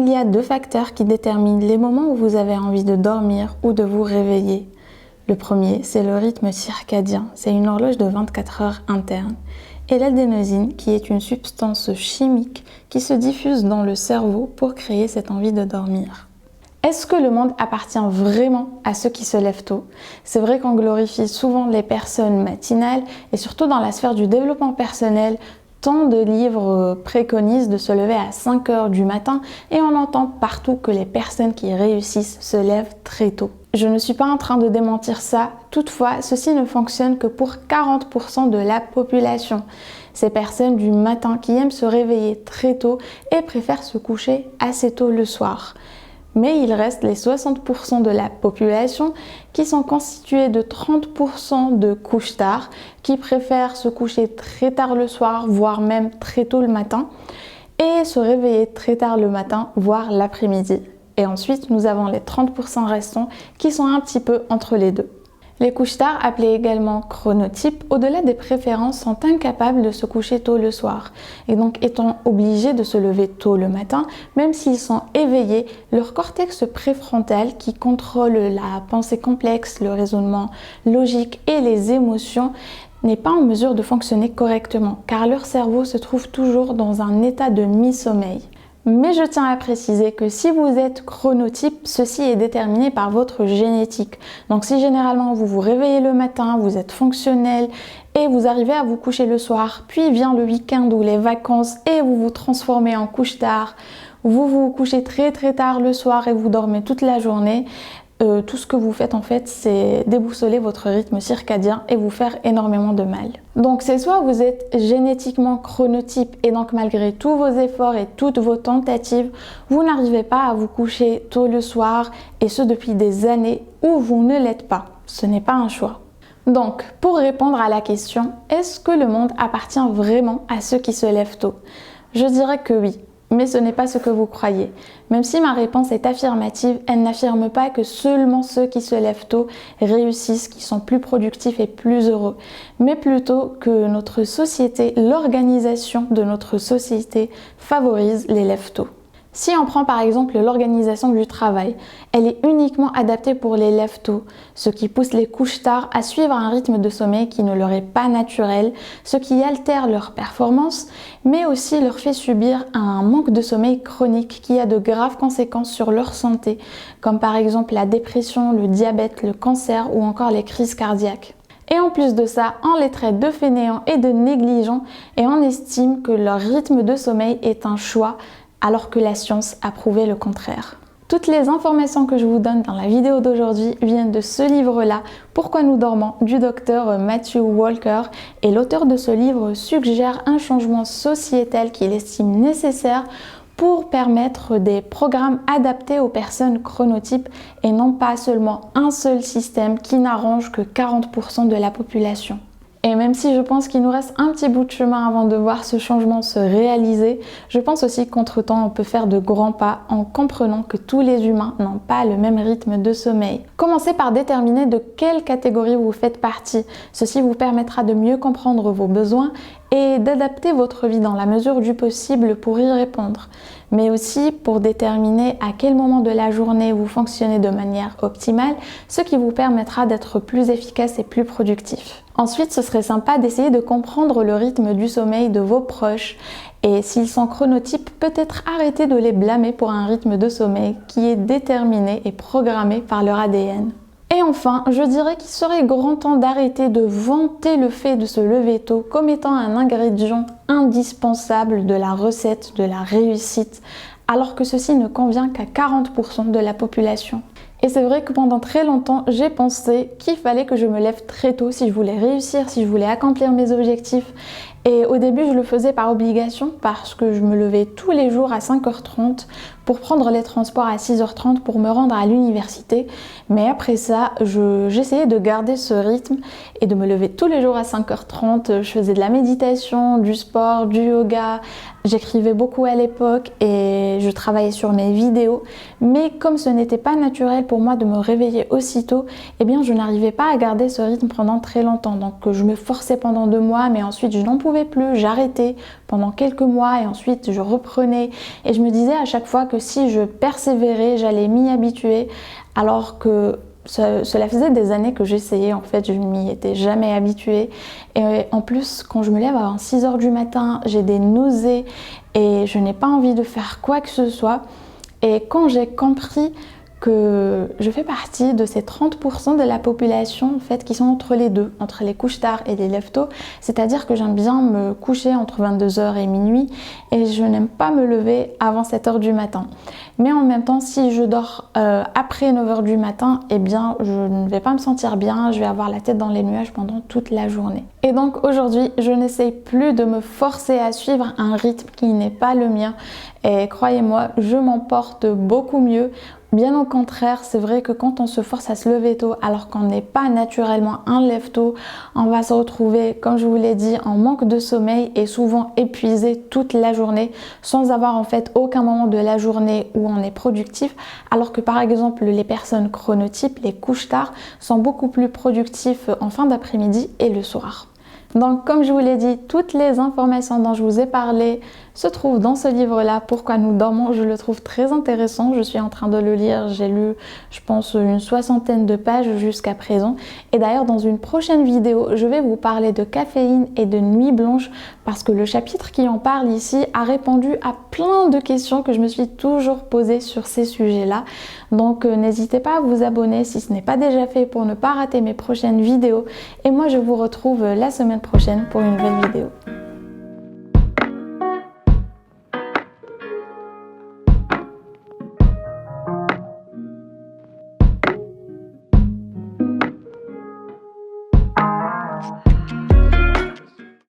il y a 2 facteurs qui déterminent les moments où vous avez envie de dormir ou de vous réveiller. Le premier, c'est le rythme circadien, c'est une horloge de 24 heures interne. Et l'adénosine, qui est une substance chimique qui se diffuse dans le cerveau pour créer cette envie de dormir. Est-ce que le monde appartient vraiment à ceux qui se lèvent tôt? C'est vrai qu'on glorifie souvent les personnes matinales et surtout dans la sphère du développement personnel, tant de livres préconisent de se lever à 5 heures du matin et on entend partout que les personnes qui réussissent se lèvent très tôt. Je ne suis pas en train de démentir ça, toutefois ceci ne fonctionne que pour 40% de la population. Ces personnes du matin qui aiment se réveiller très tôt et préfèrent se coucher assez tôt le soir. Mais il reste les 60% de la population qui sont constitués de 30% de couche-tard, qui préfèrent se coucher très tard le soir, voire même très tôt le matin, et se réveiller très tard le matin, voire l'après-midi. Et ensuite, nous avons les 30% restants qui sont un petit peu entre les deux. Les couche-tard, appelés également chronotypes, au-delà des préférences, sont incapables de se coucher tôt le soir. Et donc, étant obligés de se lever tôt le matin, même s'ils sont éveillés, leur cortex préfrontal, qui contrôle la pensée complexe, le raisonnement logique et les émotions, n'est pas en mesure de fonctionner correctement, car leur cerveau se trouve toujours dans un état de mi-sommeil. Mais je tiens à préciser que si vous êtes chronotype, ceci est déterminé par votre génétique. Donc si généralement vous vous réveillez le matin, vous êtes fonctionnel et vous arrivez à vous coucher le soir, puis vient le week-end ou les vacances et vous vous transformez en couche-tard, vous vous couchez très tard le soir et vous dormez toute la journée, tout ce que vous faites en fait, c'est déboussoler votre rythme circadien et vous faire énormément de mal. Donc c'est soit vous êtes génétiquement chronotype et donc malgré tous vos efforts et toutes vos tentatives, vous n'arrivez pas à vous coucher tôt le soir et ce depuis des années, ou vous ne l'êtes pas. Ce n'est pas un choix. Donc pour répondre à la question, est-ce que le monde appartient vraiment à ceux qui se lèvent tôt? Je dirais que oui. Mais ce n'est pas ce que vous croyez. Même si ma réponse est affirmative, elle n'affirme pas que seulement ceux qui se lèvent tôt réussissent, qui sont plus productifs et plus heureux, mais plutôt que notre société, l'organisation de notre société favorise les lève-tôt. Si on prend par exemple l'organisation du travail, elle est uniquement adaptée pour les lève-tôt, ce qui pousse les couche-tard à suivre un rythme de sommeil qui ne leur est pas naturel, ce qui altère leur performance, mais aussi leur fait subir un manque de sommeil chronique qui a de graves conséquences sur leur santé, comme par exemple la dépression, le diabète, le cancer ou encore les crises cardiaques. Et en plus de ça, on les traite de fainéants et de négligents et on estime que leur rythme de sommeil est un choix, alors que la science a prouvé le contraire. Toutes les informations que je vous donne dans la vidéo d'aujourd'hui viennent de ce livre-là, Pourquoi nous dormons, du docteur Matthew Walker, et l'auteur de ce livre suggère un changement sociétal qu'il estime nécessaire pour permettre des programmes adaptés aux personnes chronotypes et non pas seulement un seul système qui n'arrange que 40% de la population. Et même si je pense qu'il nous reste un petit bout de chemin avant de voir ce changement se réaliser, je pense aussi qu'entre-temps on peut faire de grands pas en comprenant que tous les humains n'ont pas le même rythme de sommeil. Commencez par déterminer de quelle catégorie vous faites partie. Ceci vous permettra de mieux comprendre vos besoins et d'adapter votre vie dans la mesure du possible pour y répondre, mais aussi pour déterminer à quel moment de la journée vous fonctionnez de manière optimale, ce qui vous permettra d'être plus efficace et plus productif. Ensuite, ce serait sympa d'essayer de comprendre le rythme du sommeil de vos proches et s'ils sont chronotypes, peut-être arrêter de les blâmer pour un rythme de sommeil qui est déterminé et programmé par leur ADN. Et enfin, je dirais qu'il serait grand temps d'arrêter de vanter le fait de se lever tôt comme étant un ingrédient indispensable de la recette de la réussite, alors que ceci ne convient qu'à 40% de la population. Et c'est vrai que pendant très longtemps, j'ai pensé qu'il fallait que je me lève très tôt si je voulais réussir, si je voulais accomplir mes objectifs. Et au début, je le faisais par obligation parce que je me levais tous les jours à 5h30 pour prendre les transports à 6h30 pour me rendre à l'université. Mais après ça, j'essayais de garder ce rythme et de me lever tous les jours à 5h30. Je faisais de la méditation, du sport, du yoga. J'écrivais beaucoup à l'époque et je travaillais sur mes vidéos. Mais comme ce n'était pas naturel pour moi de me réveiller aussitôt, eh bien je n'arrivais pas à garder ce rythme pendant très longtemps. Donc je me forçais pendant 2 mois, mais ensuite je n'en pouvais pouvais plus, j'arrêtais pendant quelques mois et ensuite je reprenais. Et je me disais à chaque fois que si je persévérais, j'allais m'y habituer, alors que cela faisait des années que j'essayais, en fait, je ne m'y étais jamais habituée. Et en plus, quand je me lève à 6 h du matin, j'ai des nausées et je n'ai pas envie de faire quoi que ce soit. Et quand j'ai compris que je fais partie de ces 30% de la population en fait, qui sont entre les deux, entre les couches tard et les lève tôt, c'est-à-dire que j'aime bien me coucher entre 22 h et minuit et je n'aime pas me lever avant 7 h du matin. Mais en même temps, si je dors après 9 h du matin, eh bien je ne vais pas me sentir bien, je vais avoir la tête dans les nuages pendant toute la journée. Et donc aujourd'hui, je n'essaye plus de me forcer à suivre un rythme qui n'est pas le mien. Et croyez-moi, je m'en porte beaucoup mieux. Bien au contraire, c'est vrai que quand on se force à se lever tôt alors qu'on n'est pas naturellement un lève-tôt, on va se retrouver, comme je vous l'ai dit, en manque de sommeil et souvent épuisé toute la journée sans avoir en fait aucun moment de la journée où on est productif, alors que par exemple les personnes chronotypes, les couches tard, sont beaucoup plus productifs en fin d'après-midi et le soir. Donc comme je vous l'ai dit, toutes les informations dont je vous ai parlé se trouvent dans ce livre-là, Pourquoi nous dormons. Je le trouve très intéressant, je suis en train de le lire, j'ai lu je pense une 60aine de pages jusqu'à présent. Et d'ailleurs dans une prochaine vidéo, je vais vous parler de caféine et de nuit blanche parce que le chapitre qui en parle ici a répondu à plein de questions que je me suis toujours posées sur ces sujets-là. Donc n'hésitez pas à vous abonner si ce n'est pas déjà fait pour ne pas rater mes prochaines vidéos. Et moi je vous retrouve la semaine prochaine pour une nouvelle vidéo.